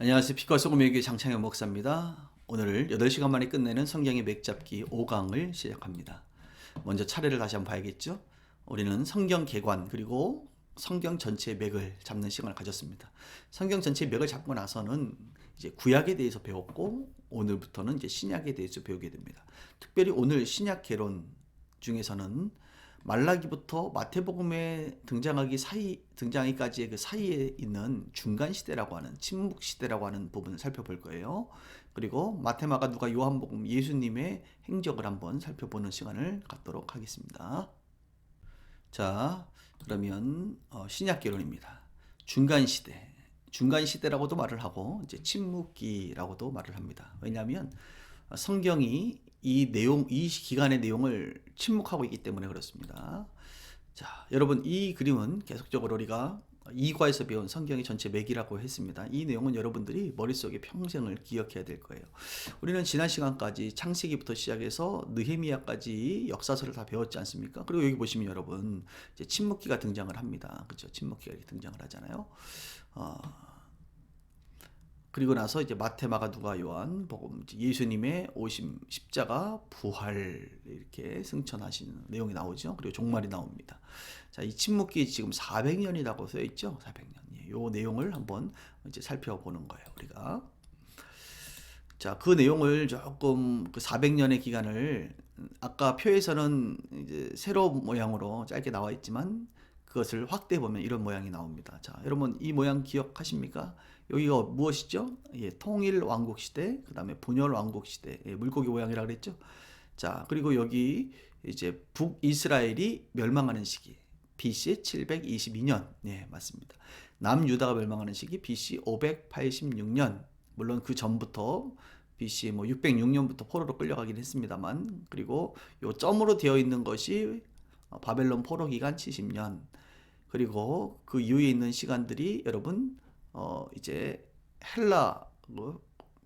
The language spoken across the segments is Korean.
안녕하세요. 빛과 소금의 교회 장창현 목사입니다. 오늘 8시간 만에 끝내는 성경의 맥잡기 5강을 시작합니다. 먼저 차례를 다시 한번 봐야겠죠? 우리는 성경 개관 그리고 성경 전체의 맥을 잡는 시간을 가졌습니다. 성경 전체의 맥을 잡고 나서는 이제 구약에 대해서 배웠고 오늘부터는 이제 신약에 대해서 배우게 됩니다. 특별히 오늘 신약 개론 중에서는 말라기부터 마태복음에 등장하기까지의 그 사이에 있는 중간 시대라고 하는 침묵 시대라고 하는 부분을 살펴볼 거예요. 그리고 마태, 마가, 누가, 요한복음 예수님의 행적을 한번 살펴보는 시간을 갖도록 하겠습니다. 자, 그러면 신약 개론입니다. 중간 시대. 중간 시대라고도 말을 하고 이제 침묵기라고도 말을 합니다. 왜냐하면 성경이 이 기간의 내용을 침묵하고 있기 때문에 그렇습니다. 자, 여러분 이 그림은 계속적으로 우리가 2과에서 배운 성경의 전체 맥이라고 했습니다. 이 내용은 여러분들이 머릿속에 평생을 기억해야 될 거예요. 우리는 지난 시간까지 창세기부터 시작해서 느헤미야까지 역사서를 다 배웠지 않습니까? 그리고 여기 보시면 여러분 이제 침묵기가 등장을 합니다. 그렇죠? 침묵기가 이렇게 등장을 하잖아요. 그리고 나서 이제 마태, 마가, 누가, 요한 복음 예수님의 오심, 십자가, 부활 이렇게 승천하시는 내용이 나오죠. 그리고 종말이 나옵니다. 자, 이 침묵기 지금 400년이라고 써 있죠. 400년. 요 내용을 한번 이제 살펴보는 거예요. 우리가. 자, 그 내용을 조금 그 400년의 기간을 아까 표에서는 이제 세로 모양으로 짧게 나와 있지만 그것을 확대해 보면 이런 모양이 나옵니다. 자, 여러분 이 모양 기억하십니까? 여기가 무엇이죠? 예, 통일 왕국 시대, 그다음에 분열 왕국 시대, 예, 물고기 모양이라 그랬죠. 자, 그리고 여기 이제 북이스라엘이 멸망하는 시기, BC 722년, 네, 맞습니다. 남유다가 멸망하는 시기 BC 586년. 물론 그 전부터 BC 606년부터 포로로 끌려가긴 했습니다만, 그리고 요 점으로 되어 있는 것이 바벨론 포로 기간 70년. 그리고 그 이후에 있는 시간들이 여러분 이제 헬라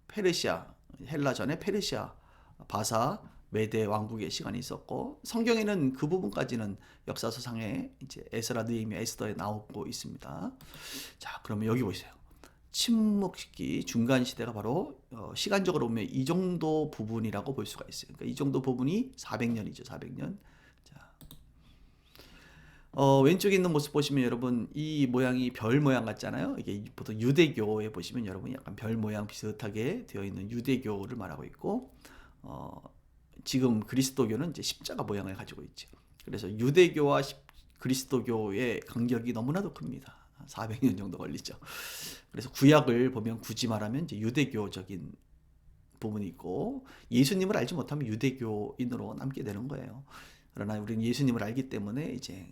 페르시아, 헬라 전에 페르시아 바사 메대 왕국의 시간이 있었고, 성경에는 그 부분까지는 역사서상에 이제 에스라, 느헤미야, 에스더에 나오고 있습니다. 자, 그러면 여기 보세요. 침묵기 중간 시대가 바로 시간적으로 보면 이 정도 부분이라고 볼 수가 있어요. 그러니까 이 정도 부분이 400년이죠. 400년. 왼쪽에 있는 모습 보시면 여러분 이 모양이 별 모양 같잖아요. 이게 보통 유대교에 보시면 여러분 약간 별 모양 비슷하게 되어 있는 유대교를 말하고 있고, 지금 그리스도교는 이제 십자가 모양을 가지고 있죠. 그래서 유대교와 그리스도교의 간격이 너무나도 큽니다. 400년 정도 걸리죠. 그래서 구약을 보면 굳이 말하면 이제 유대교적인 부분이 있고, 예수님을 알지 못하면 유대교인으로 남게 되는 거예요. 그러나 우리는 예수님을 알기 때문에 이제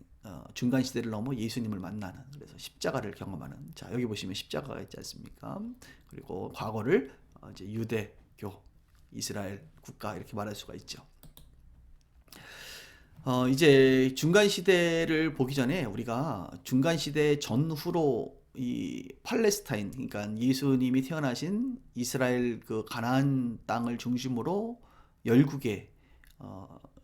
중간 시대를 넘어 예수님을 만나는, 그래서 십자가를 경험하는. 자, 여기 보시면 십자가가 있지 않습니까? 그리고 과거를 이제 유대교, 이스라엘 국가 이렇게 말할 수가 있죠. 이제 중간 시대를 보기 전에 우리가 중간 시대 전후로 이 팔레스타인, 그러니까 예수님이 태어나신 이스라엘 그 가나안 땅을 중심으로 열국의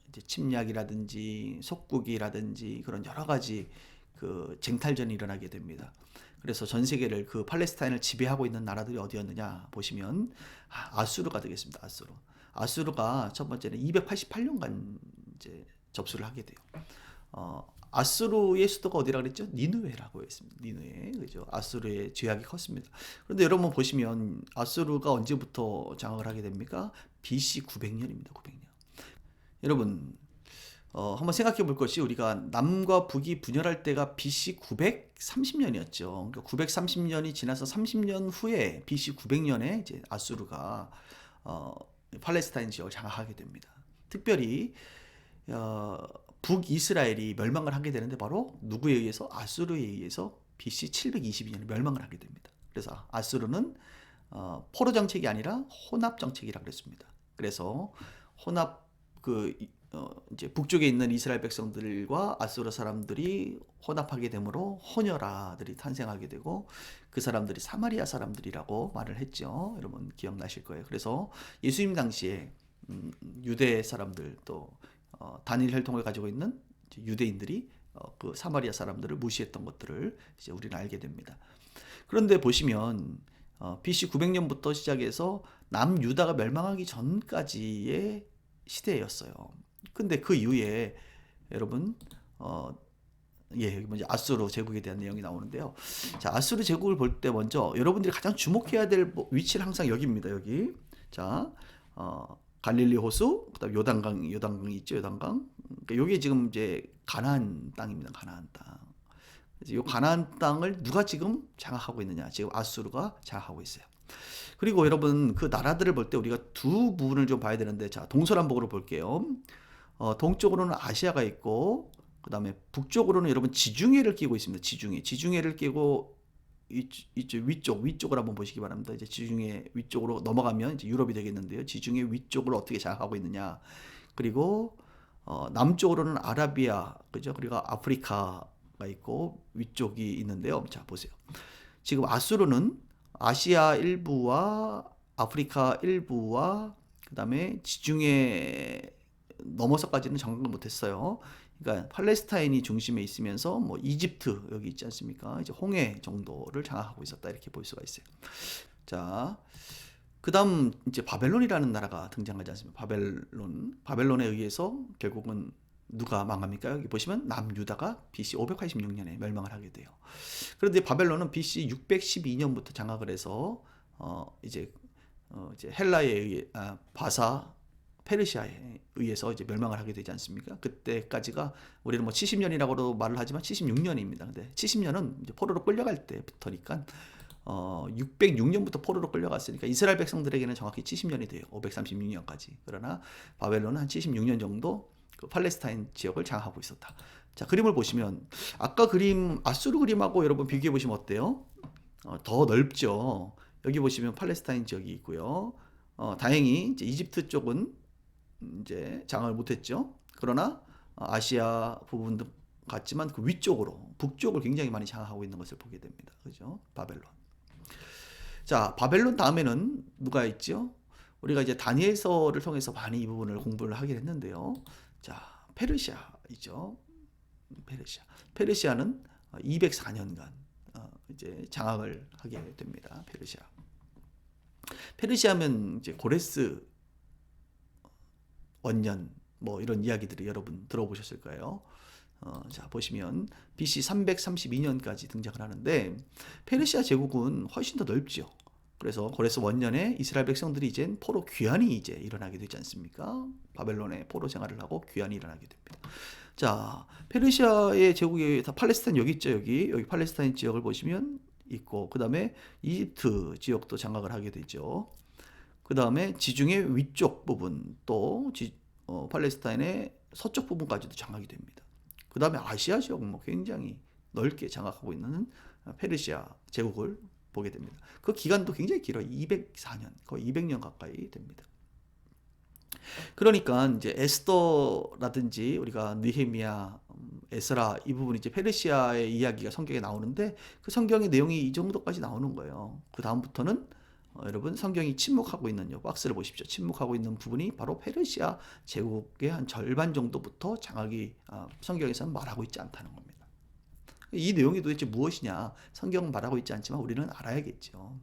이제 침략이라든지 속국이라든지 그런 여러 가지 그 쟁탈전이 일어나게 됩니다. 그래서 전 세계를 그 팔레스타인을 지배하고 있는 나라들이 어디였느냐 보시면 아수르가 되겠습니다. 아수르가 첫 번째는 288년간 이제 접수를 하게 돼요. 아수르의 수도가 어디라 그랬죠? 니느웨라고 했습니다. 니느웨, 그죠? 아수르의 죄악이 컸습니다. 그런데 여러분 보시면 아수르가 언제부터 장악을 하게 됩니까? BC 900년입니다. 900년. 여러분 한번 생각해 볼 것이, 우리가 남과 북이 분열할 때가 BC 930년이었죠. 그러니까 930년이 지나서 30년 후에 BC 900년에 이제 아수르가 팔레스타인 지역을 장악하게 됩니다. 특별히 북이스라엘이 멸망을 하게 되는데 바로 누구에 의해서? 아수르에 의해서 BC 722년에 멸망을 하게 됩니다. 그래서 아수르는 포로 정책이 아니라 혼합 정책이라고 그랬습니다. 그래서 혼합 이제 북쪽에 있는 이스라엘 백성들과 아수르 사람들이 혼합하게 되므로 호녀라들이 탄생하게 되고, 그 사람들이 사마리아 사람들이라고 말을 했죠. 여러분 기억나실 거예요. 그래서 예수님 당시에 유대 사람들, 또 단일 혈통을 가지고 있는 유대인들이 그 사마리아 사람들을 무시했던 것들을 이제 우리는 알게 됩니다. 그런데 보시면 BC 900년부터 시작해서 남유다가 멸망하기 전까지의 시대였어요. 근데 그 이후에 여러분 여기 먼저 아수르 제국에 대한 내용이 나오는데요. 자, 아수르 제국을 볼 때 먼저 여러분들이 가장 주목해야 될 위치는 항상 여기입니다. 여기. 자, 갈릴리 호수, 그다음 요단강이 있죠. 요단강. 그러니까 요게 지금 이제 가나안 땅입니다. 가나안 땅. 그래서 요 가나안 땅을 누가 지금 장악하고 있느냐? 지금 아수르가 장악하고 있어요. 그리고 여러분 그 나라들을 볼 때 우리가 두 부분을 좀 봐야 되는데, 자, 동서남북으로 볼게요. 동쪽으로는 아시아가 있고, 그 다음에 북쪽으로는 여러분 지중해를 끼고 있습니다. 지중해를 끼고 이쪽 위쪽을 한번 보시기 바랍니다. 이제 지중해 위쪽으로 넘어가면 이제 유럽이 되겠는데요. 지중해 위쪽을 어떻게 장악하고 있느냐. 그리고 남쪽으로는 아라비아, 그죠? 그리고 아프리카가 있고 위쪽이 있는데요. 자, 보세요. 지금 아수르는 아시아 일부와 아프리카 일부와 그다음에 지중해 넘어서까지는 장악을 못했어요. 그러니까 팔레스타인이 중심에 있으면서 뭐 이집트 여기 있지 않습니까? 이제 홍해 정도를 장악하고 있었다 이렇게 볼 수가 있어요. 자, 그다음 이제 바벨론이라는 나라가 등장하지 않습니까? 바벨론에 의해서 결국은 누가 망합니까? 여기 보시면 남유다가 BC 586년에 멸망을 하게 돼요. 그런데 바벨론은 BC 612년부터 장악을 해서 이제 헬라에 의해 바사 페르시아에 의해서 이제 멸망을 하게 되지 않습니까? 그때까지가 우리는 뭐 70년이라고도 말을 하지만 76년입니다. 근데 70년은 이제 포로로 끌려갈 때부터니까 606년부터 포로로 끌려갔으니까 이스라엘 백성들에게는 정확히 70년이 돼요. 536년까지. 그러나 바벨론은 한 76년 정도 그 팔레스타인 지역을 장악하고 있었다. 자, 그림을 보시면 아까 그림 아수르 그림하고 여러분 비교해 보시면 어때요? 더 넓죠. 여기 보시면 팔레스타인 지역이 있고요. 다행히 이제 이집트 쪽은 이제 장악을 못했죠. 그러나 아시아 부분도 같지만 그 위쪽으로 북쪽을 굉장히 많이 장악하고 있는 것을 보게 됩니다. 그죠? 바벨론. 자, 바벨론 다음에는 누가 있죠? 우리가 이제 다니엘서를 통해서 많이 이 부분을 공부를 하긴 했는데요. 자, 페르시아이죠. 페르시아는 204년간 이제 장악을 하게 됩니다. 페르시아면 이제 고레스 원년 뭐 이런 이야기들이 여러분 들어보셨을 거예요. 자, 보시면 BC 332년까지 등장을 하는데 페르시아 제국은 훨씬 더 넓죠. 그래서 고레스 원년에 이스라엘 백성들이 이제 포로 귀환이 이제 일어나게 되지 않습니까? 바벨론에 포로 생활을 하고 귀환이 일어나게 됩니다. 자, 페르시아의 제국이 다 팔레스타인 여기 있죠. 여기 팔레스타인 지역을 보시면 있고, 그 다음에 이집트 지역도 장악을 하게 되죠. 그 다음에 지중해 위쪽 부분 또 팔레스타인의 서쪽 부분까지도 장악이 됩니다. 그 다음에 아시아 지역은 뭐 굉장히 넓게 장악하고 있는 페르시아 제국을 보게 됩니다. 그 기간도 굉장히 길어요. 204년, 거의 200년 가까이 됩니다. 그러니까 이제 에스더라든지 우리가 느헤미야, 에스라 이 부분이 이제 페르시아의 이야기가 성경에 나오는데 그 성경의 내용이 이 정도까지 나오는 거예요. 그 다음부터는 여러분 성경이 침묵하고 있는 요 박스를 보십시오. 침묵하고 있는 부분이 바로 페르시아 제국의 한 절반 정도부터 장악이 성경에서는 말하고 있지 않다는 겁니다. 이 내용이 도대체 무엇이냐? 성경은 말하고 있지 않지만 우리는 알아야겠죠.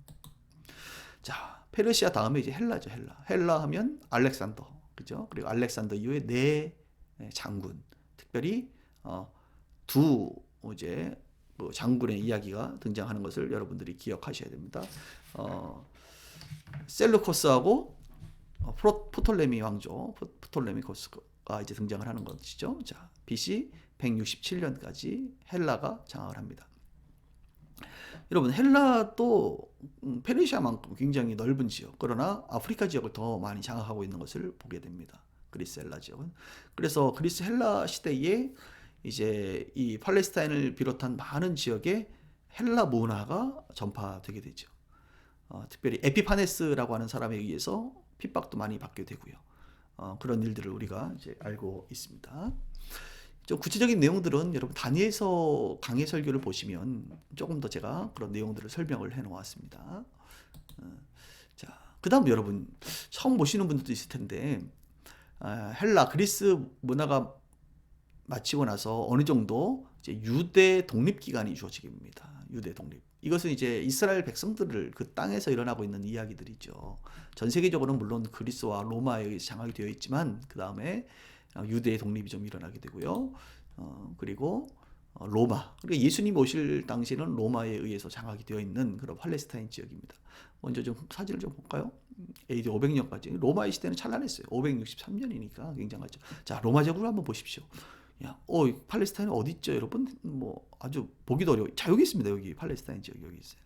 자, 페르시아 다음에 이제 헬라죠. 헬라 하면 알렉산더, 그죠? 그리고 알렉산더 이후에 네 장군, 특별히 두 이제 장군의 이야기가 등장하는 것을 여러분들이 기억하셔야 됩니다. 셀루코스하고 프토레미 왕조, 프톨레미코스가 이제 등장을 하는 것이죠. 자, BC 167년까지 헬라가 장악을 합니다. 여러분, 헬라도 페르시아만큼 굉장히 넓은 지역, 그러나 아프리카 지역을 더 많이 장악하고 있는 것을 보게 됩니다. 그리스 헬라 지역은. 그래서 그리스 헬라 시대에 이제 이 팔레스타인을 비롯한 많은 지역에 헬라 문화가 전파되게 되죠. 특별히 에피파네스라고 하는 사람에 의해서 핍박도 많이 받게 되고요. 그런 일들을 우리가 이제 알고 있습니다. 좀 구체적인 내용들은 여러분 다니엘서 강해 설교를 보시면 조금 더 제가 그런 내용들을 설명을 해 놓았습니다. 자, 그다음 여러분 처음 보시는 분들도 있을 텐데 헬라 그리스 문화가 마치고 나서 어느 정도 이제 유대 독립 기간이 주어지게 됩니다. 유대 독립. 이것은 이제 이스라엘 백성들을 그 땅에서 일어나고 있는 이야기들이죠. 전 세계적으로는 물론 그리스와 로마에 의해서 장악이 되어 있지만 그 다음에 유대의 독립이 좀 일어나게 되고요. 그리고 로마. 그리고 예수님 오실 당시에는 로마에 의해서 장악이 되어 있는 그런 팔레스타인 지역입니다. 먼저 좀 사진을 좀 볼까요? AD 500년까지. 로마의 시대는 찬란했어요. 563년이니까 굉장하죠. 자, 로마적으로 한번 보십시오. 야, 팔레스타인은 어디 있죠, 여러분? 뭐 아주 보기도 어려워. 자, 여기 있습니다. 여기 팔레스타인 지역 여기 있어요.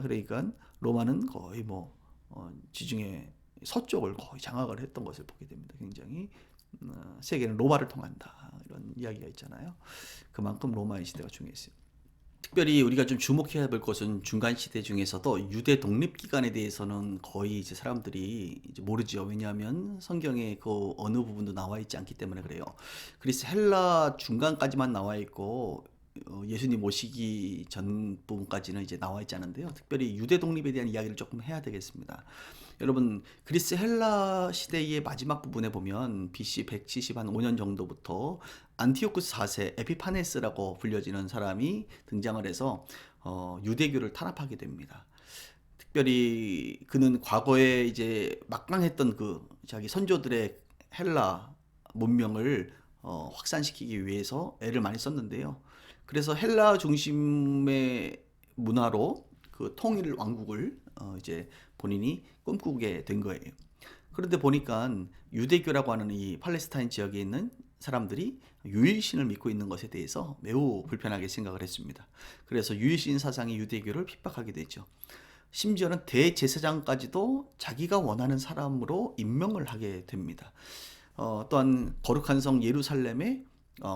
그러니까 로마는 거의 뭐 지중해 서쪽을 거의 장악을 했던 것을 보게 됩니다. 굉장히 세계는 로마를 통한다 이런 이야기가 있잖아요. 그만큼 로마의 시대가 중요했어요. 특별히 우리가 좀 주목해야 될 것은 중간 시대 중에서도 유대 독립 기간에 대해서는 거의 이제 사람들이 이제 모르죠. 왜냐하면 성경에 그 어느 부분도 나와 있지 않기 때문에 그래요. 그리스 헬라 중간까지만 나와 있고 예수님 오시기 전 부분까지는 이제 나와 있지 않은데요. 특별히 유대 독립에 대한 이야기를 조금 해야 되겠습니다. 여러분 그리스 헬라 시대의 마지막 부분에 보면 BC 175년 정도부터 안티오쿠스 4세 에피파네스라고 불려지는 사람이 등장을 해서 유대교를 탄압하게 됩니다. 특별히 그는 과거에 이제 막강했던 그 자기 선조들의 헬라 문명을 확산시키기 위해서 애를 많이 썼는데요. 그래서 헬라 중심의 문화로 그 통일 왕국을 이제 본인이 꿈꾸게 된 거예요. 그런데 보니까 유대교라고 하는 이 팔레스타인 지역에 있는 사람들이 유일신을 믿고 있는 것에 대해서 매우 불편하게 생각을 했습니다. 그래서 유일신 사상이 유대교를 핍박하게 되죠. 심지어는 대제사장까지도 자기가 원하는 사람으로 임명을 하게 됩니다. 또한 거룩한 성 예루살렘에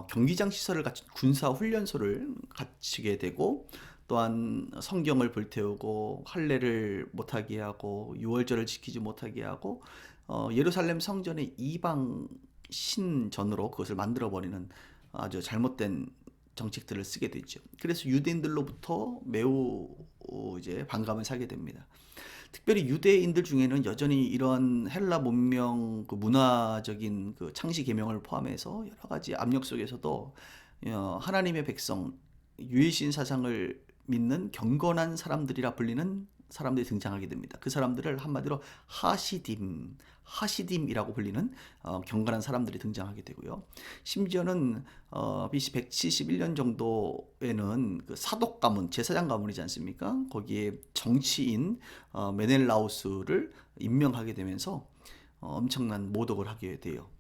경기장 시설을 갖춘 군사 훈련소를 갖추게 되고 또한 성경을 불태우고 할례를 못하게 하고 유월절을 지키지 못하게 하고 예루살렘 성전의 이방 신전으로 그것을 만들어버리는 아주 잘못된 정책들을 쓰게 되죠. 그래서 유대인들로부터 매우 이제 반감을 사게 됩니다. 특별히 유대인들 중에는 여전히 이런 헬라 문명 그 문화적인 그 창시 계명을 포함해서 여러 가지 압력 속에서도 하나님의 백성 유일신 사상을 믿는 경건한 사람들이라 불리는 사람들이 등장하게 됩니다. 그 사람들을 한마디로 하시딤이라고 불리는 경건한 사람들이 등장하게 되고요. 심지어는 BC 171년 정도에는 그 사독 가문, 제사장 가문이지 않습니까? 거기에 정치인 메넬라우스를 임명하게 되면서 엄청난 모독을 하게 돼요.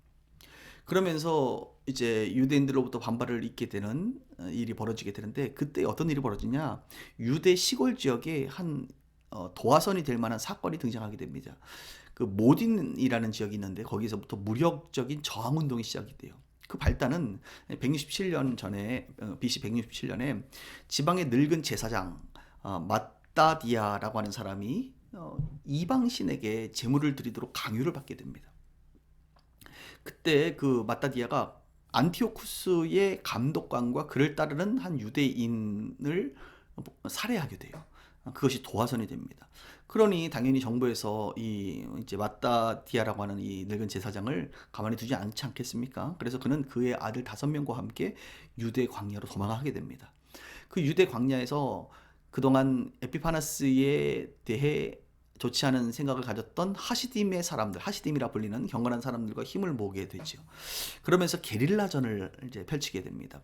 그러면서 이제 유대인들로부터 반발을 입게 되는 일이 벌어지게 되는데 그때 어떤 일이 벌어지냐? 유대 시골 지역에 한 도화선이 될 만한 사건이 등장하게 됩니다. 그 모딘이라는 지역이 있는데 거기서부터 무력적인 저항 운동이 시작이 돼요. 그 발단은 167년 전에 BC 167년에 지방의 늙은 제사장 마따디아라고 하는 사람이 이방신에게 제물을 드리도록 강요를 받게 됩니다. 그때 그 마따디아가 안티오쿠스의 감독관과 그를 따르는 한 유대인을 살해하게 돼요. 그것이 도화선이 됩니다. 그러니 당연히 정부에서 이 이제 마따디아라고 하는 이 늙은 제사장을 가만히 두지 않지 않겠습니까? 그래서 그는 그의 아들 5명과 함께 유대 광야로 도망하게 됩니다. 그 유대 광야에서 그동안 에피파네스에 대해 좋지 않은 생각을 가졌던 하시딤의 사람들, 하시딤이라 불리는 경건한 사람들과 힘을 모으게 되죠. 그러면서 게릴라전을 이제 펼치게 됩니다.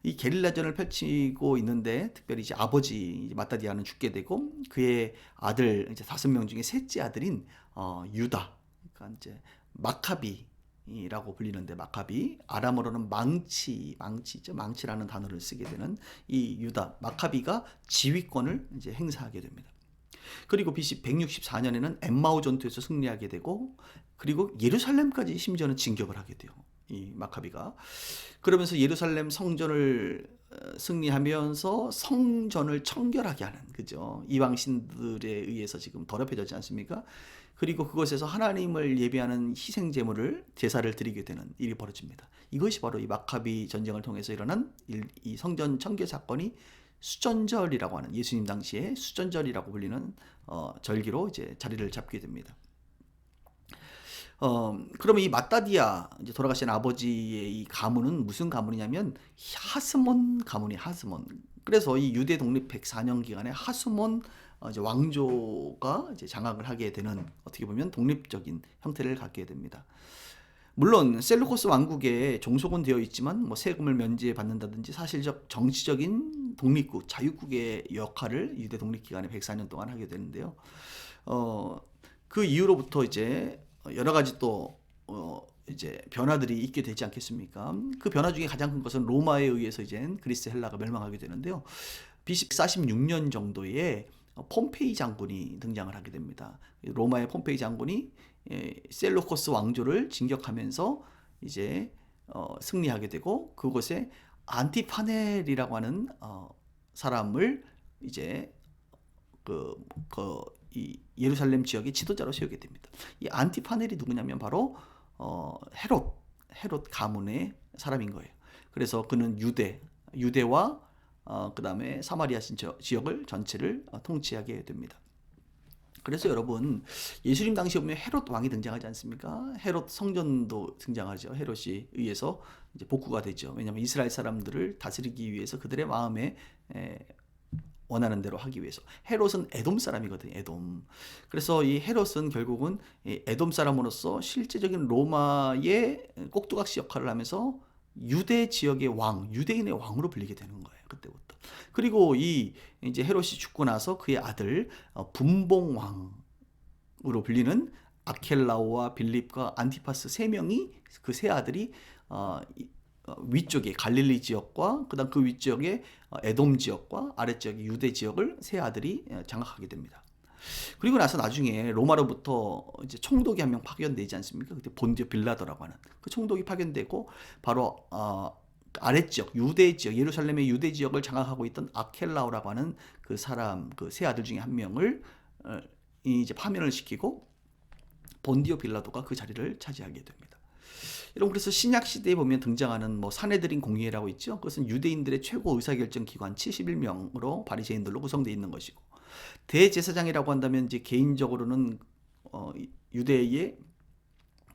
이 게릴라전을 펼치고 있는데 특별히 이제 아버지 마따디아는 죽게 되고 그의 아들 이제 5명 중에 셋째 아들인 유다, 그러니까 이제 마카비라고 불리는데 마카비, 아람어로는 망치죠. 망치라는 단어를 쓰게 되는 이 유다 마카비가 지휘권을 이제 행사하게 됩니다. 그리고 BC 164년에는 엠마오 전투에서 승리하게 되고 그리고 예루살렘까지 심지어는 진격을 하게 돼요. 이 마카비가. 그러면서 예루살렘 성전을 승리하면서 성전을 청결하게 하는 그죠. 이방신들에 의해서 지금 더럽혀졌지 않습니까? 그리고 그곳에서 하나님을 예배하는 희생 제물을 제사를 드리게 되는 일이 벌어집니다. 이것이 바로 이 마카비 전쟁을 통해서 일어난 이 성전 청결 사건이 수전절이라고 하는 예수님 당시에 수전절이라고 불리는 절기로 이제 자리를 잡게 됩니다. 그러면 이 마따디아 이제 돌아가신 아버지의 이 가문은 무슨 가문이냐면 하스몬 가문이 하스몬. 그래서 이 유대 독립 104년 기간에 하스몬 이제 왕조가 이제 장악을 하게 되는 어떻게 보면 독립적인 형태를 갖게 됩니다. 물론 셀루코스 왕국에 종속은 되어 있지만 뭐 세금을 면제해 받는다든지 사실적 정치적인 독립국, 자유국의 역할을 유대 독립 기간에 104년 동안 하게 되는데요. 어, 그 이후로부터 이제 여러 가지 또 이제 변화들이 있게 되지 않겠습니까? 그 변화 중에 가장 큰 것은 로마에 의해서 이제 그리스 헬라가 멸망하게 되는데요. BC 46년 정도에 폼페이 장군이 등장을 하게 됩니다. 로마의 폼페이 장군이 셀루코스 왕조를 진격하면서 이제 승리하게 되고 그곳에 안티파넬이라고 하는 사람을 이제 이 예루살렘 지역의 지도자로 세우게 됩니다. 이 안티파넬이 누구냐면 바로 헤롯 가문의 사람인 거예요. 그래서 그는 유대와 그 다음에 사마리아 지역을 전체를 통치하게 됩니다. 그래서 여러분 예수님 당시에 보면 헤롯 왕이 등장하지 않습니까? 헤롯 성전도 등장하죠. 헤롯이 의해서 이제 복구가 되죠. 왜냐하면 이스라엘 사람들을 다스리기 위해서 그들의 마음에 원하는 대로 하기 위해서. 헤롯은 에돔 사람이거든요. 에돔. 그래서 이 헤롯은 결국은 에돔 사람으로서 실제적인 로마의 꼭두각시 역할을 하면서 유대 지역의 왕, 유대인의 왕으로 불리게 되는 거예요. 그때부터. 그리고 이 이제 헤롯이 죽고 나서 그의 아들 분봉왕으로 불리는 아켈라오와 빌립과 안티파스 세 명이 그 세 아들이 위쪽에 갈릴리 지역과 그다음 그 위쪽에 에돔 지역과 아래쪽에 유대 지역을 세 아들이 장악하게 됩니다. 그리고 나서 나중에 로마로부터 이제 총독이 한 명 파견되지 않습니까? 그때 본디오 빌라도라고 하는 그 총독이 파견되고 바로 아래지역 유대 지역 예루살렘의 유대 지역을 장악하고 있던 아켈라오라고 하는 그 사람 그 세 아들 중에 한 명을 이제 파면을 시키고 본디오 빌라도가 그 자리를 차지하게 됩니다. 여러분 그래서 신약 시대에 보면 등장하는 뭐 사내들인 공의회라고 있죠. 그것은 유대인들의 최고 의사결정 기관 71명으로 바리새인들로 구성되어 있는 것이고 대제사장이라고 한다면 이제 개인적으로는 유대의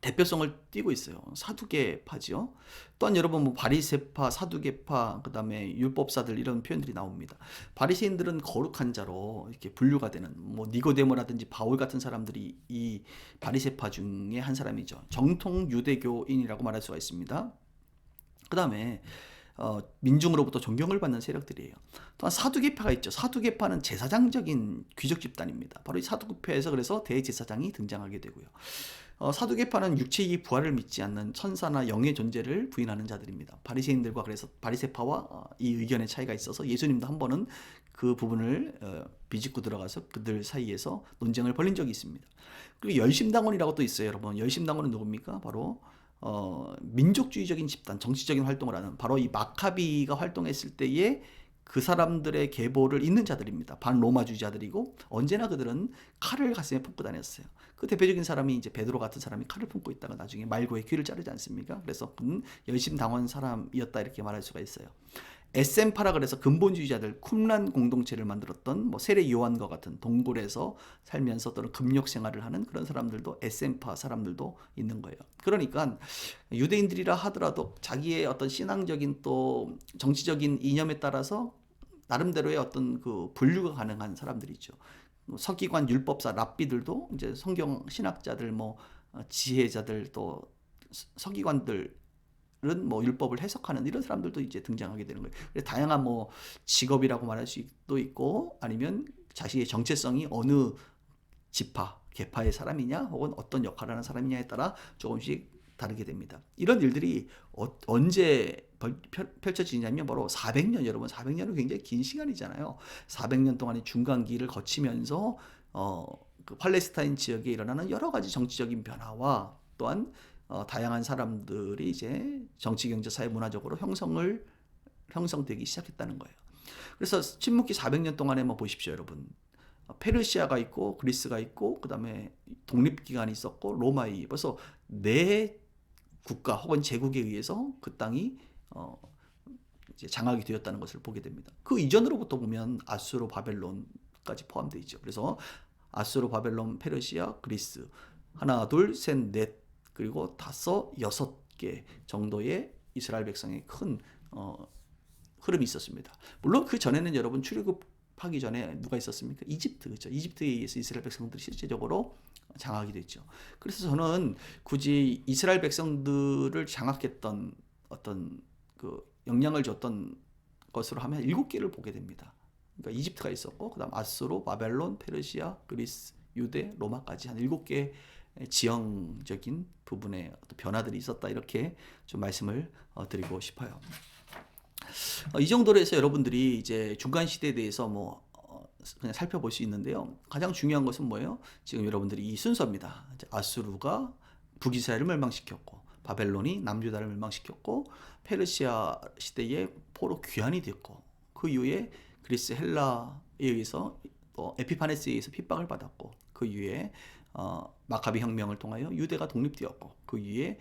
대표성을 띠고 있어요. 사두개파지요. 또한 여러분 뭐 바리새파, 사두개파, 그다음에 율법사들 이런 표현들이 나옵니다. 바리새인들은 거룩한 자로 이렇게 분류가 되는 뭐 니고데모라든지 바울 같은 사람들이 이 바리새파 중에 한 사람이죠. 정통 유대교인이라고 말할 수가 있습니다. 그다음에 민중으로부터 존경을 받는 세력들이에요. 또한 사두개파가 있죠. 사두개파는 제사장적인 귀족 집단입니다. 바로 이 사두개파에서 그래서 대제사장이 등장하게 되고요. 사두개파는 육체의 부활을 믿지 않는 천사나 영의 존재를 부인하는 자들입니다. 바리새인들과 그래서 바리새파와 이 의견의 차이가 있어서 예수님도 한 번은 그 부분을 비집고 들어가서 그들 사이에서 논쟁을 벌인 적이 있습니다. 그리고 열심당원이라고 또 있어요, 여러분. 열심당원은 누굽니까? 바로 민족주의적인 집단, 정치적인 활동을 하는 바로 이 마카비가 활동했을 때에 그 사람들의 계보를 잇는 자들입니다. 반로마주의자들이고 언제나 그들은 칼을 가슴에 품고 다녔어요. 그 대표적인 사람이 이제 베드로 같은 사람이 칼을 품고 있다가 나중에 말고의 귀를 자르지 않습니까? 그래서 그는 열심당원 사람이었다 이렇게 말할 수가 있어요. 에센파라 그래서 근본주의자들 쿰란 공동체를 만들었던 뭐 세례 요한과 같은 동굴에서 살면서 또는 금욕 생활을 하는 그런 사람들도 에센파 사람들도 있는 거예요. 그러니까 유대인들이라 하더라도 자기의 어떤 신앙적인 또 정치적인 이념에 따라서 나름대로의 어떤 그 분류가 가능한 사람들이죠. 서기관 율법사 랍비들도 이제 성경 신학자들 뭐 지혜자들 또 서기관들 뭐 율법을 해석하는 이런 사람들도 이제 등장하게 되는 거예요. 다양한 뭐 직업이라고 말할 수도 있고 아니면 자신의 정체성이 어느 지파, 계파의 사람이냐 혹은 어떤 역할을 하는 사람이냐에 따라 조금씩 다르게 됩니다. 이런 일들이 언제 펼쳐지냐면 바로 400년 여러분 400년은 굉장히 긴 시간이잖아요. 400년 동안의 중간기를 거치면서 그 팔레스타인 지역에 일어나는 여러 가지 정치적인 변화와 또한 다양한 사람들이 이제 정치, 경제, 사회, 문화적으로 형성되기 시작했다는 거예요. 그래서 침묵기 400년 동안에 뭐 보십시오, 여러분. 페르시아가 있고 그리스가 있고 그다음에 독립기간이 있었고 로마이 벌써 네 국가 혹은 제국에 의해서 그 땅이 이제 장악이 되었다는 것을 보게 됩니다. 그 이전으로부터 보면 아수르, 바벨론까지 포함되어 있죠. 그래서 아수르, 바벨론, 페르시아, 그리스 하나, 둘, 셋, 넷 그리고 5, 6개 정도의 이스라엘 백성의 큰 흐름이 있었습니다. 물론 그 전에는 여러분 출애굽하기 전에 누가 있었습니까? 이집트, 그렇죠? 이집트에 의해서 이스라엘 백성들이 실제적으로 장악이 됐죠. 그래서 저는 굳이 이스라엘 백성들을 장악했던 어떤 그 영향을 줬던 것으로 하면 7개를 보게 됩니다. 그러니까 이집트가 있었고, 그다음 아수르, 바벨론, 페르시아, 그리스, 유대, 로마까지 한 7개 지형적인 부분의 어떤 변화들이 있었다, 이렇게 좀 말씀을 드리고 싶어요. 이 정도로 해서 여러분들이 이제 중간 시대에 대해서 뭐 그냥 살펴볼 수 있는데요. 가장 중요한 것은 뭐예요? 지금 여러분들이 이 순서입니다. 아수르가 북이스라엘을 멸망시켰고, 바벨론이 남유다를 멸망시켰고, 페르시아 시대에 포로 귀환이 됐고, 그 이후에 그리스 헬라에 의해서 에피파네스에 의해서 핍박을 받았고, 그 이후에 마카비 혁명을 통하여 유대가 독립되었고, 그 이후에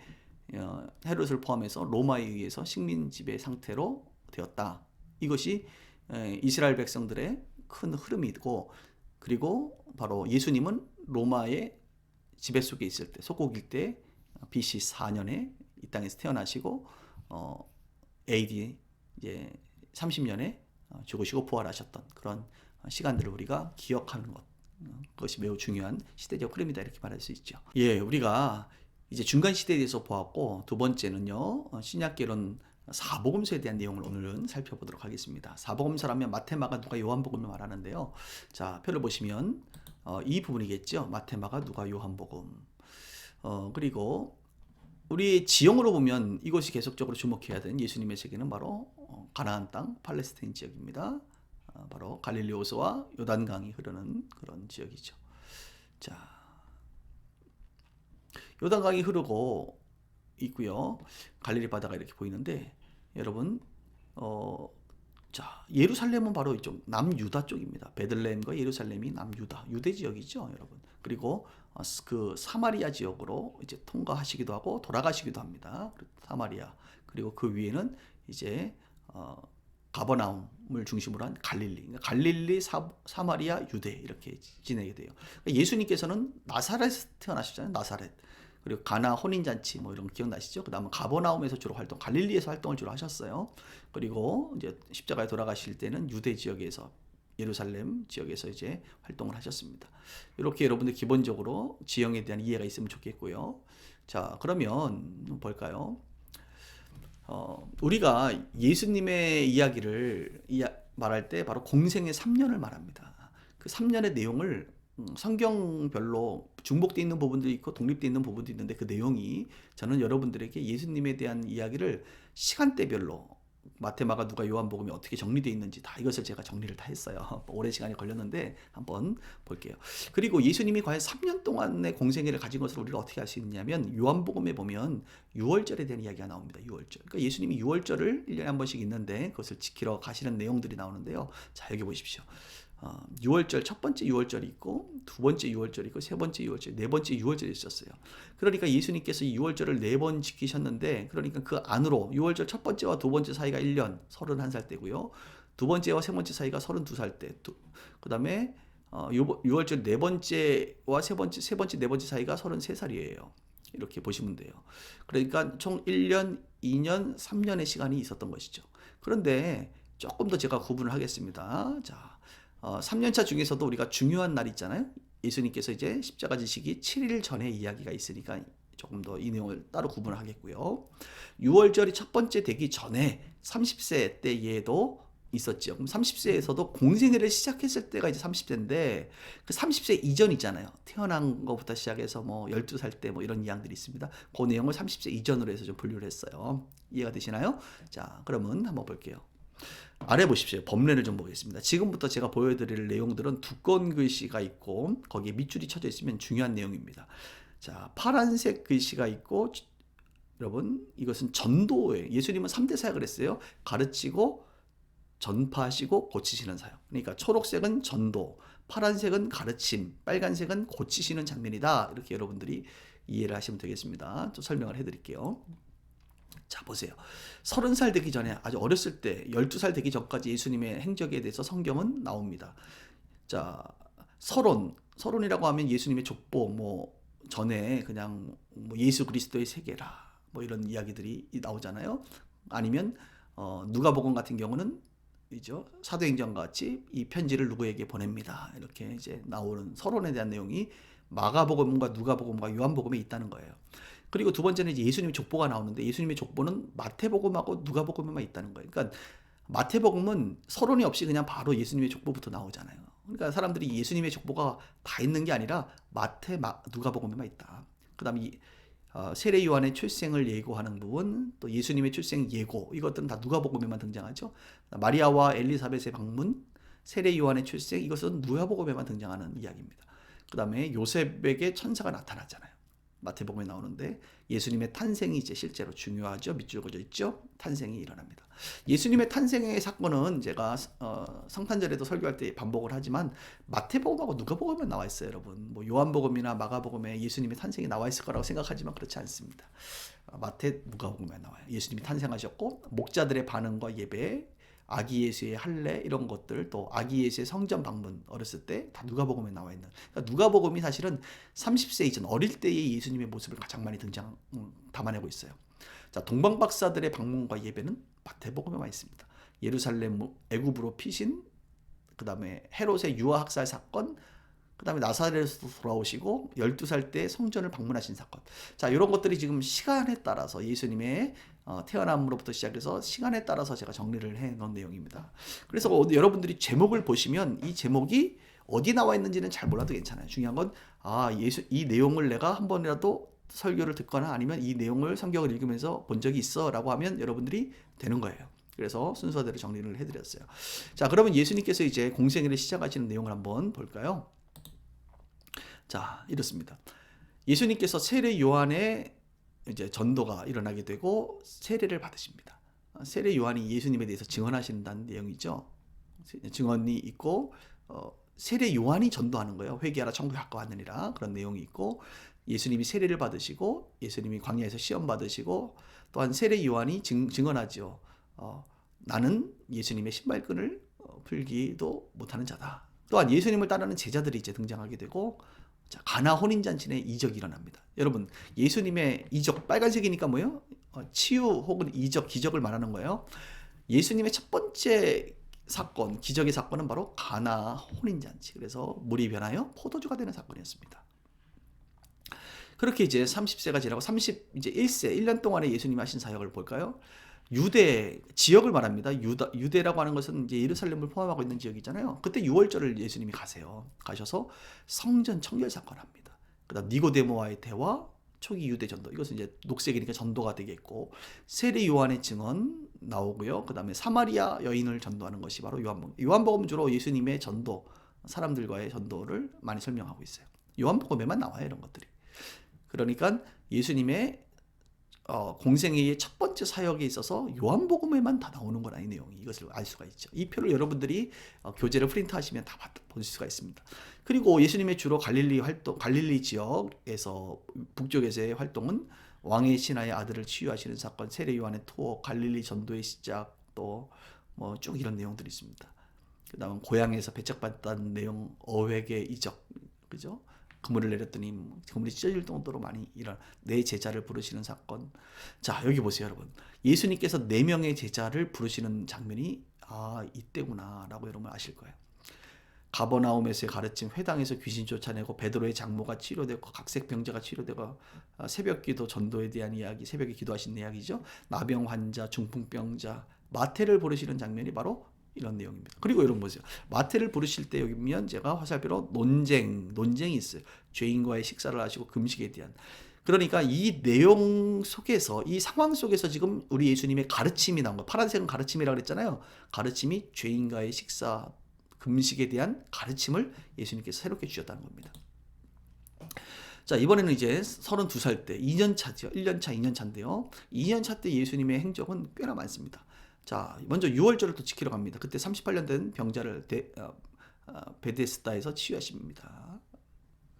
헤롯을 포함해서 로마에 의해서 식민 지배 상태로 되었다. 이것이 이스라엘 백성들의 큰 흐름이고, 그리고 바로 예수님은 로마의 지배 속에 있을 때, 속국일 때 BC 4년에 이 땅에서 태어나시고 AD 이제 30년에 죽으시고 부활하셨던 그런 시간들을 우리가 기억하는 것, 그것이 매우 중요한 시대적 흐름이다, 이렇게 말할 수 있죠. 예, 우리가 이제 중간 시대에 대해서 보았고, 두 번째는요, 신약계론 사복음서에 대한 내용을 오늘은 살펴보도록 하겠습니다. 사복음서라면 마태, 마가, 누가, 요한복음을 말하는데요. 자, 표를 보시면 이 부분이겠죠. 마태, 마가, 누가, 요한복음. 그리고 우리 지형으로 보면 이것이 계속적으로 주목해야 되는 예수님의 세계는 바로 가나안 땅, 팔레스타인 지역입니다. 바로 갈릴리 호수와 요단강이 흐르는 그런 지역이죠. 자, 요단강이 흐르고 있고요. 갈릴리 바다가 이렇게 보이는데, 여러분, 자, 예루살렘은 바로 이쪽 남유다 쪽입니다. 베들레헴과 예루살렘이 남유다, 유대 지역이죠, 여러분. 그리고 그 사마리아 지역으로 이제 통과하시기도 하고 돌아가시기도 합니다. 사마리아. 그리고 그 위에는 이제 가버나움을 중심으로 한 갈릴리, 그러니까 갈릴리, 사마리아, 유대, 이렇게 지내게 돼요. 그러니까 예수님께서는 나사렛에서 태어나셨잖아요. 나사렛. 그리고 가나 혼인잔치 뭐 이런 거 기억나시죠? 그 다음에 가버나움에서 주로 갈릴리에서 활동을 주로 하셨어요. 그리고 이제 십자가에 돌아가실 때는 유대 지역에서, 예루살렘 지역에서 이제 활동을 하셨습니다. 이렇게 여러분들 기본적으로 지형에 대한 이해가 있으면 좋겠고요. 자, 그러면 볼까요? 우리가 예수님의 이야기를 말할 때 바로 공생의 3년을 말합니다. 그 3년의 내용을 성경별로 중복되어 있는 부분도 있고 독립되어 있는 부분도 있는데, 그 내용이 저는 여러분들에게 예수님에 대한 이야기를 시간대별로 마태, 마가, 누가, 요한복음이 어떻게 정리되어 있는지 다 이것을 제가 정리를 다 했어요. 오랜 시간이 걸렸는데 한번 볼게요. 그리고 예수님이 과연 3년 동안의 공생애를 가진 것을 우리가 어떻게 알 수 있냐면, 요한복음에 보면 유월절에 대한 이야기가 나옵니다. 유월절. 그러니까 예수님이 유월절을 1년에 한 번씩 있는데 그것을 지키러 가시는 내용들이 나오는데요. 자, 여기 보십시오. 6월절, 첫 번째 6월절이 있고, 두 번째 6월절이 있고, 세 번째 6월절, 네 번째 6월절이 있었어요. 그러니까 예수님께서 6월절을 4번 지키셨는데, 그러니까 그 안으로 6월절 첫 번째와 두 번째 사이가 1년, 31살 때고요. 두 번째와 세 번째 사이가 32살 때. 그 다음에 6월절 네 번째와 세 번째, 네 번째 사이가 33살이에요. 이렇게 보시면 돼요. 그러니까 총 1년, 2년, 3년의 시간이 있었던 것이죠. 그런데 조금 더 제가 구분을 하겠습니다. 자, 3년차 중에서도 우리가 중요한 날 있잖아요. 예수님께서 이제 십자가 지시기 7일 전에 이야기가 있으니까 조금 더 이 내용을 따로 구분을 하겠고요. 6월절이 첫 번째 되기 전에 30세 때에도 있었죠. 그럼 30세에서도 공생애를 시작했을 때가 이제 30세인데, 그 30세 이전 있잖아요. 태어난 것부터 시작해서 뭐 12살 때 뭐 이런 이야기들이 있습니다. 그 내용을 30세 이전으로 해서 좀 분류를 했어요. 이해가 되시나요? 자, 그러면 한번 볼게요. 아래 보십시오. 법례를 좀 보겠습니다. 지금부터 제가 보여드릴 내용들은 두꺼운 글씨가 있고 거기에 밑줄이 쳐져 있으면 중요한 내용입니다. 자, 파란색 글씨가 있고, 여러분, 이것은 전도예요. 예수님은 3대 사역을 했어요. 가르치고 전파하시고 고치시는 사역. 그러니까 초록색은 전도, 파란색은 가르침, 빨간색은 고치시는 장면이다. 이렇게 여러분들이 이해를 하시면 되겠습니다. 좀 설명을 해드릴게요. 자, 보세요. 30살 되기 전에, 아주 어렸을 때 12살 되기 전까지 예수님의 행적에 대해서 성경은 나옵니다. 자, 서론이라고 하면 예수님의 족보, 뭐 전에 그냥 뭐 예수 그리스도의 세계라 뭐 이런 이야기들이 나오잖아요. 아니면 누가복음 같은 경우는 이죠 사도행전과 같이 이 편지를 누구에게 보냅니다. 이렇게 이제 나오는 서론에 대한 내용이 마가복음과 누가복음과 요한복음에 있다는 거예요. 그리고 두 번째는 이제 예수님의 족보가 나오는데 예수님의 족보는 마태복음하고 누가복음에만 있다는 거예요. 그러니까 마태복음은 서론이 없이 그냥 바로 예수님의 족보부터 나오잖아요. 그러니까 사람들이 예수님의 족보가 다 있는 게 아니라 누가복음에만 있다. 그다음에 세례 요한의 출생을 예고하는 부분, 또 예수님의 출생 예고, 이것들은 다 누가복음에만 등장하죠. 마리아와 엘리사벳의 방문, 세례 요한의 출생, 이것은 누가복음에만 등장하는 이야기입니다. 그다음에 요셉에게 천사가 나타나잖아요. 마태복음에 나오는데 예수님의 탄생이 이제 실제로 중요하죠. 밑줄 그어져 있죠. 탄생이 일어납니다. 예수님의 탄생의 사건은 제가 성탄절에도 설교할 때 반복을 하지만 마태복음하고 누가복음에 나와 있어요, 여러분. 뭐 요한복음이나 마가복음에 예수님의 탄생이 나와 있을 거라고 생각하지만 그렇지 않습니다. 마태, 누가복음에 나와요. 예수님이 탄생하셨고 목자들의 반응과 예배, 아기 예수의 할례 이런 것들, 또 아기 예수의 성전 방문 어렸을 때 다 누가복음에 나와 있는. 그러니까 누가복음이 사실은 30세 이전 어릴 때의 예수님의 모습을 가장 많이 담아내고 있어요. 자, 동방박사들의 방문과 예배는 마태복음에만 있습니다. 예루살렘 애굽으로 피신, 그다음에 헤롯의 유아 학살 사건, 그다음에 나사렛에서 돌아오시고 12살 때 성전을 방문하신 사건. 자, 이런 것들이 지금 시간에 따라서 예수님의 태어남으로부터 시작해서 시간에 따라서 제가 정리를 해 놓은 내용입니다. 그래서 여러분들이 제목을 보시면 이 제목이 어디 나와 있는지는 잘 몰라도 괜찮아요. 중요한 건 이 내용을 내가 한 번이라도 설교를 듣거나 아니면 이 내용을 성경을 읽으면서 본 적이 있어 라고 하면 여러분들이 되는 거예요. 그래서 순서대로 정리를 해드렸어요. 자, 그러면 예수님께서 이제 공생애를 시작하시는 내용을 한번 볼까요? 자, 이렇습니다. 예수님께서 세례 요한의 이제 전도가 일어나게 되고 세례를 받으십니다. 세례 요한이 예수님에 대해서 증언하신다는 내용이죠. 증언이 있고 세례 요한이 전도하는 거예요. 회개하라 천국에 가까웠느니라 그런 내용이 있고 예수님이 세례를 받으시고 예수님이 광야에서 시험 받으시고 또한 세례 요한이 증언하죠. 나는 예수님의 신발끈을 풀기도 못하는 자다. 또한 예수님을 따르는 제자들이 이제 등장하게 되고 자, 가나 혼인잔치 내 이적이 일어납니다. 여러분, 예수님의 이적, 빨간색이니까 뭐예요? 치유 혹은 이적, 기적을 말하는 거예요. 예수님의 첫 번째 사건, 기적의 사건은 바로 가나 혼인잔치. 그래서 물이 변하여 포도주가 되는 사건이었습니다. 그렇게 이제 30세가 지나고 31세, 1년 동안의 예수님이 하신 사역을 볼까요? 유대 지역을 말합니다. 유대라고 하는 것은 이제 예루살렘을 포함하고 있는 지역이잖아요. 그때 6월절을 예수님이 가셔서 성전 청결 사건을 합니다. 그다음 니고데모와의 대화, 초기 유대 전도. 이것은 이제 녹색이니까 전도가 되겠고 세례 요한의 증언 나오고요. 그다음에 사마리아 여인을 전도하는 것이 바로 요한복음. 요한복음은 주로 예수님의 전도, 사람들과의 전도를 많이 설명하고 있어요. 요한복음에만 나와요, 이런 것들이. 그러니까 예수님의 공생애의 첫 번째 사역에 있어서 요한복음에만 다 나오는 거라 이 내용이 이것을 알 수가 있죠. 이 표를 여러분들이 교재를 프린트하시면 다 볼 수가 있습니다. 그리고 예수님의 주로 갈릴리 지역에서 북쪽에서의 활동은 왕의 신하의 아들을 치유하시는 사건, 세례 요한의 투어, 갈릴리 전도의 시작, 또 뭐 쭉 이런 내용들이 있습니다. 그다음 고향에서 배척받았다는 내용, 어획의 이적, 그죠? 그물을 내렸더니 그물이 찢어질 정도로 많이 내 제자를 부르시는 사건. 자, 여기 보세요, 여러분. 예수님께서 4명의 제자를 부르시는 장면이 이때구나 라고 여러분 아실 거예요. 가버나움에서의 가르침, 회당에서 귀신 쫓아내고 베드로의 장모가 치료되고 각색 병자가 치료되고 새벽기도 전도에 대한 이야기, 새벽에 기도하신 이야기죠. 나병 환자, 중풍병자, 마태를 부르시는 장면이 바로 이런 내용입니다. 그리고 여러분 보세요. 마태를 부르실 때 여기 보면 제가 화살표로 논쟁이 있어요. 죄인과의 식사를 하시고 금식에 대한. 그러니까 이 내용 속에서, 이 상황 속에서 지금 우리 예수님의 가르침이 나온 거예요. 파란색은 가르침이라고 그랬잖아요. 가르침이 죄인과의 식사, 금식에 대한 가르침을 예수님께서 새롭게 주셨다는 겁니다. 자, 이번에는 이제 32살 때 2년 차죠. 1년 차, 2년 차인데요. 2년 차 때 예수님의 행적은 꽤나 많습니다. 자, 먼저 6월절을 또 지키러 갑니다. 그때 38년 된 병자를 베데스다에서 치유하십니다.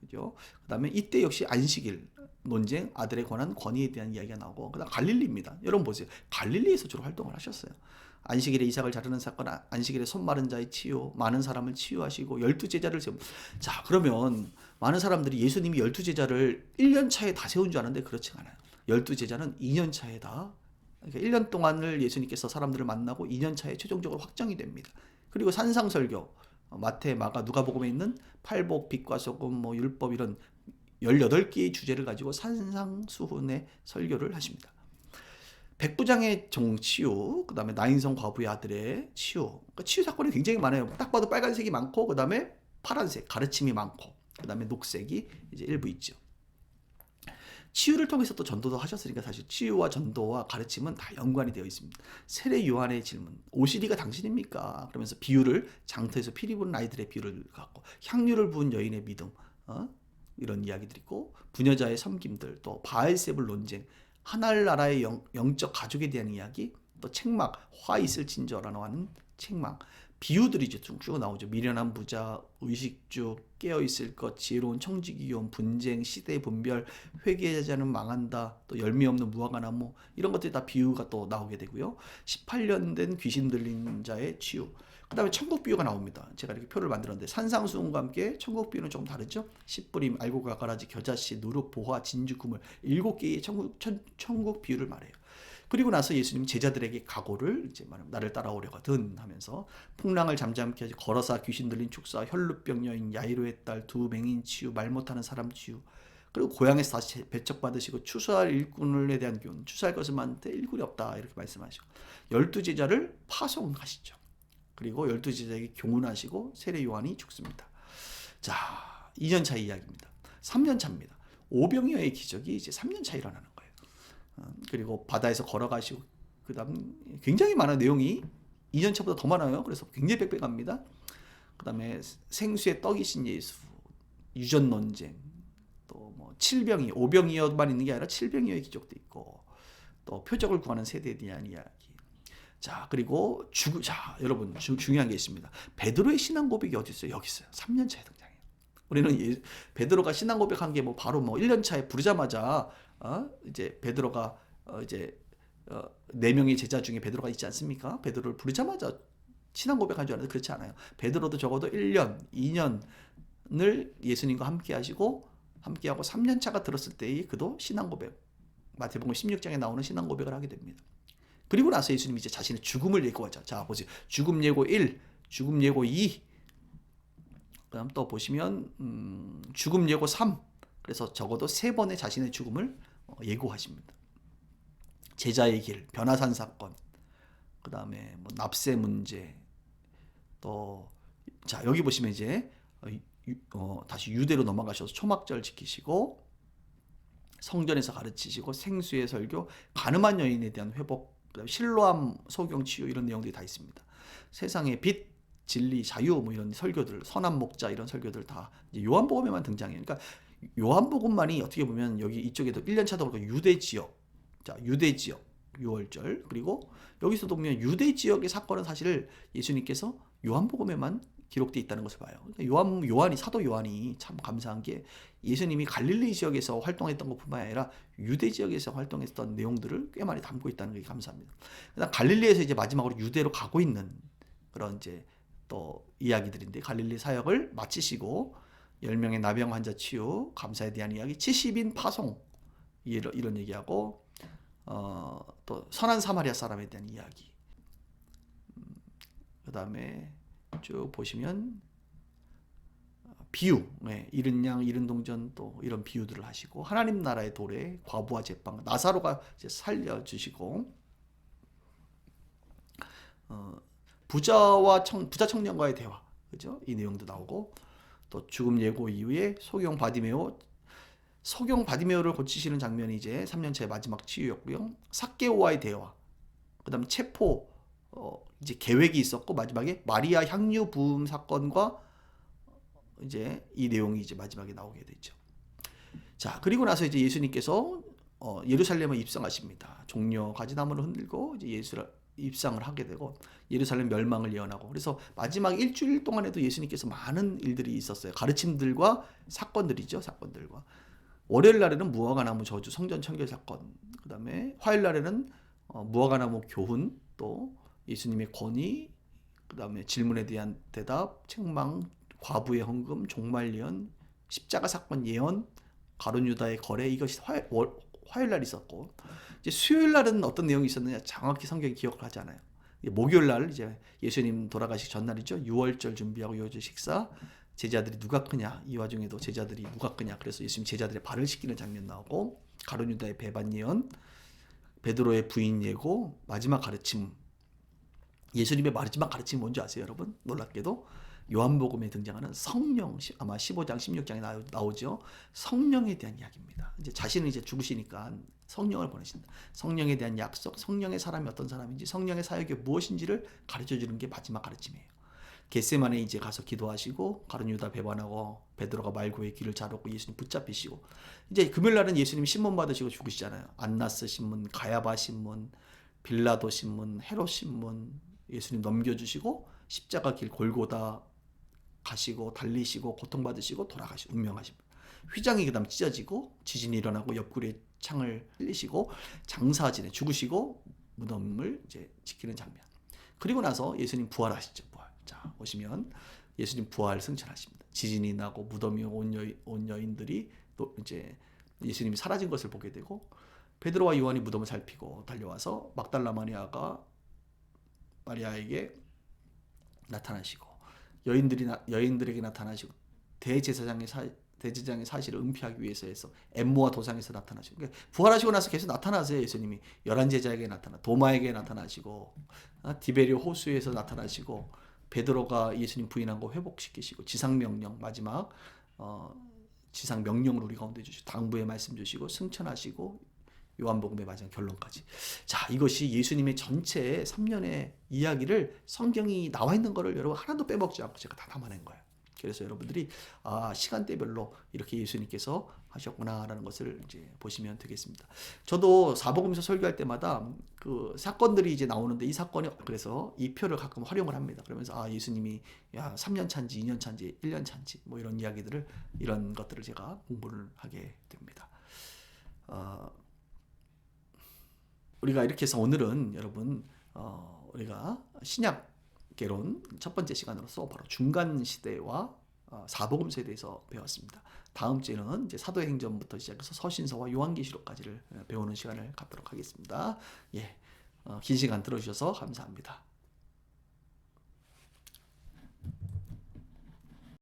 그죠? 그다음에 이때 역시 안식일 논쟁, 아들에 관한 권위에 대한 이야기가 나오고, 그다음 갈릴리입니다. 여러분 보세요. 갈릴리에서 주로 활동을 하셨어요. 안식일에 이삭을 자르는 사건, 안식일에 손 마른 자의 치유, 많은 사람을 치유하시고 12제자를 세우고. 자, 그러면 많은 사람들이 예수님이 12제자를 1년 차에 다 세운 줄 아는데 그렇지 않아요. 12제자는 2년 차에 다, 그러니까 1년 동안을 예수님께서 사람들을 만나고 2년 차에 최종적으로 확정이 됩니다. 그리고 산상설교, 마태, 마가, 누가복음에 있는 팔복, 빛과 소금, 뭐 율법 이런 18개의 주제를 가지고 산상수훈의 설교를 하십니다. 백부장의 종 치유, 그 다음에 나인성 과부의 아들의 치유. 그러니까 치유 사건이 굉장히 많아요. 딱 봐도 빨간색이 많고, 그 다음에 파란색, 가르침이 많고, 그 다음에 녹색이 이제 일부 있죠. 치유를 통해서 또 전도도 하셨으니까 사실 치유와 전도와 가르침은 다 연관이 되어 있습니다. 세례 요한의 질문, 오시리가 당신입니까? 그러면서 비유를, 장터에서 피리 부는 아이들의 비유를 갖고, 향유를 부은 여인의 믿음, 이런 이야기들이 있고, 부녀자의 섬김들, 또 바알세불 논쟁, 하늘나라의 영적 가족에 대한 이야기, 또 책망, 화 있을진저라고 하는 책망, 비유들이죠. 쭉 나오죠. 미련한 부자, 의식주, 깨어있을 것, 지혜로운 청지기용, 분쟁, 시대 분별, 회개하지 않으면 망한다, 또 열매 없는 무화과 나무, 이런 것들이 다 비유가 또 나오게 되고요. 18년 된 귀신 들린 자의 치유, 그 다음에 천국 비유가 나옵니다. 제가 이렇게 표를 만들었는데 산상수훈과 함께 천국 비유는 좀 다르죠. 씨뿌림, 알곡과 가라지, 겨자씨, 누룩, 보화, 진주, 구물, 7개의 천국 비유를 말해요. 그리고 나서 예수님 제자들에게 각오를 이제 말하면 나를 따라오려거든 하면서 풍랑을 잠잠케 하지, 걸어사 귀신 들린 축사, 혈루병 여인, 야이로의 딸, 두 맹인 치유, 말 못하는 사람 치유, 그리고 고향에서 다시 배척받으시고 추수할 일꾼에 대한 교훈, 추수할 것을 많은데 일꾼이 없다 이렇게 말씀하시고, 12제자를 파송하시죠. 그리고 12제자에게 교훈하시고 세례 요한이 죽습니다. 자, 2년차 이야기입니다. 3년차입니다. 오병이어의 기적이 이제 3년차 일어나는 거예요. 그리고 바다에서 걸어가시고, 그 다음 굉장히 많은 내용이 2년차보다 더 많아요. 그래서 굉장히 빽빽합니다. 그 다음에 생수의 떡이신 예수, 유전 논쟁, 또 뭐 칠병이, 오병이어만 있는 게 아니라 칠병이어의 기적도 있고, 또 표적을 구하는 세대에 대한 이야기. 자, 그리고 자, 여러분 중요한 게 있습니다. 베드로의 신앙 고백이 어디 있어요? 여기 있어요. 3년차에 등장해요. 우리는 베드로가 신앙 고백한 게 뭐 바로 뭐 1년차에 부르자마자 이제 베드로가 이제 4명의 제자 중에 베드로가 있지 않습니까? 베드로를 부르자마자 신앙 고백한 줄 알았는데 그렇지 않아요. 베드로도 적어도 1년, 2년을 예수님과 함께 하시고, 함께하고 3년차가 들었을 때의 그도 신앙 고백, 마태복음 16장에 나오는 신앙 고백을 하게 됩니다. 그리고 나서 예수님이 이제 자신의 죽음을 예고하죠. 자, 보세요. 죽음 예고 1, 죽음 예고 2, 그다음 또 보시면 죽음 예고 3. 그래서 적어도 3번의 자신의 죽음을 예고하십니다. 제자의 길, 변화산 사건, 그 다음에 뭐 납세 문제, 또 자, 여기 보시면 이제 다시 유대로 넘어가셔서 초막절 지키시고, 성전에서 가르치시고, 생수의 설교, 가늠한 여인에 대한 회복, 실로암 소경 치유, 이런 내용들이 다 있습니다. 세상의 빛, 진리, 자유, 뭐 이런 설교들, 선한 목자, 이런 설교들 다 이제 요한복음에만 등장해요. 그러니까 요한복음만이 어떻게 보면 여기 이쪽에도 1년차도 그렇고 유대 지역, 자, 유대 지역, 6월절, 그리고 여기서도 보면 유대 지역의 사건은 사실 예수님께서 요한복음에만 기록되어 있다는 것을 봐요. 그러니까 요한이, 사도 요한이 참 감사한 게 예수님이 갈릴리 지역에서 활동했던 것뿐만 아니라 유대 지역에서 활동했던 내용들을 꽤 많이 담고 있다는 게 감사합니다. 그다음 갈릴리에서 이제 마지막으로 유대로 가고 있는 그런 이제 또 이야기들인데, 갈릴리 사역을 마치시고 10명의 나병 환자 치유, 감사에 대한 이야기, 70인 파송, 이런 얘기하고, 또 선한 사마리아 사람에 대한 이야기, 그 다음에 쭉 보시면 비유, 이른 양, 이른 동전, 또 이런 비유들을 하시고, 하나님 나라의 도래, 과부와 제빵, 나사로가 이제 살려주시고, 부자 청년과의 대화, 그죠? 이 내용도 나오고, 또 죽음 예고 이후에 소경 바디메오를 고치시는 장면이 이제 3년차의 마지막 치유였고요. 삭개오와의 대화, 그다음 체포, 이제 계획이 있었고, 마지막에 마리아 향유 부음 사건과 이제 이 내용이 이제 마지막에 나오게 되죠. 자, 그리고 나서 이제 예수님께서 예루살렘에 입성하십니다. 종려 가지나무를 흔들고 이제 입상을 하게 되고, 예루살렘 멸망을 예언하고, 그래서 마지막 일주일 동안에도 예수님께서 많은 일들이 있었어요. 가르침들과 사건들이죠. 사건들과 월요일 날에는 무화과나무 저주, 성전 청결 사건, 그 다음에 화요일 날에는 무화과나무 교훈, 또 예수님의 권위, 그 다음에 질문에 대한 대답, 책망, 과부의 헌금, 종말 예언, 십자가 사건 예언, 가룟 유다의 거래, 이것이 화요일 날 있었고, 이제 수요일 날은 어떤 내용이 있었느냐 정확히 성경이 기억을 하지 않아요. 목요일 날 이제 예수님 돌아가시기 전날이죠. 유월절 준비하고 유월절 식사. 제자들이 누가 크냐, 이 와중에도 제자들이 누가 크냐, 그래서 예수님 제자들의 발을 씻기는 장면 나오고, 가룟 유다의 배반 예언, 베드로의 부인 예고, 마지막 가르침. 예수님의 마지막 가르침이 뭔지 아세요, 여러분? 놀랍게도 요한복음에 등장하는 성령, 아마 15장, 16장에 나오죠. 성령에 대한 이야기입니다. 이제 자신은 이제 죽으시니까 성령을 보내신다. 성령에 대한 약속, 성령의 사람이 어떤 사람인지, 성령의 사역이 무엇인지를 가르쳐 주는 게 마지막 가르침이에요. 겟세마네 이제 가서 기도하시고, 가룟 유다 배반하고, 베드로가 말고의 길을 자르고 예수님 붙잡히시고, 이제 금요일 날은 예수님 신문 받으시고 죽으시잖아요. 안나스 신문, 가야바 신문, 빌라도 신문, 헤롯 신문, 예수님 넘겨주시고 십자가 길 골고다 가시고 달리시고 고통받으시고 돌아가시고 운명하십니다. 휘장이 그다음 찢어지고 지진이 일어나고 옆구리에 창을 흘리시고 장사진에 죽으시고 무덤을 이제 지키는 장면. 그리고 나서 예수님 부활하시죠. 부활. 자, 보시면 예수님 부활 승천하십니다. 지진이 나고 무덤이 온 여인들이 또 이제 예수님이 사라진 것을 보게 되고, 베드로와 요한이 무덤을 살피고 달려와서 막달라 마리아에게 나타나시고, 여인들에게 나타나시고, 대제사장의 사실을 은폐하기 위해서 해서 엠모와 도상에서 나타나시고, 그러니까 부활하시고 나서 계속 나타나세요. 예수님이 11제자에게 도마에게 나타나시고, 디베리오 호수에서 나타나시고, 베드로가 예수님 부인한 거 회복시키시고, 지상명령 마지막 지상명령을 우리 가운데 주시고, 당부의 말씀 주시고, 승천하시고, 요한복음의 마지막 결론까지. 자, 이것이 예수님의 전체 3년의 이야기를 성경이 나와 있는 거를 여러분 하나도 빼먹지 않고 제가 다 담아낸 거예요. 그래서 여러분들이 시간대별로 이렇게 예수님께서 하셨구나라는 것을 이제 보시면 되겠습니다. 저도 사복음서 설교할 때마다 그 사건들이 이제 나오는데, 이 사건이 그래서 이 표를 가끔 활용을 합니다. 그러면서 예수님이 3년 차인지 2년 차인지 1년 차인지 뭐 이런 이야기들을, 이런 것들을 제가 공부를 하게 됩니다. 우리가 이렇게 해서 오늘은 여러분 우리가 신약개론 첫 번째 시간으로서 바로 중간 시대와 사복음서에 대해서 배웠습니다. 다음 주에는 이제 사도행전부터 시작해서 서신서와 요한계시록까지를 배우는 시간을 갖도록 하겠습니다. 긴 시간 들어주셔서 감사합니다.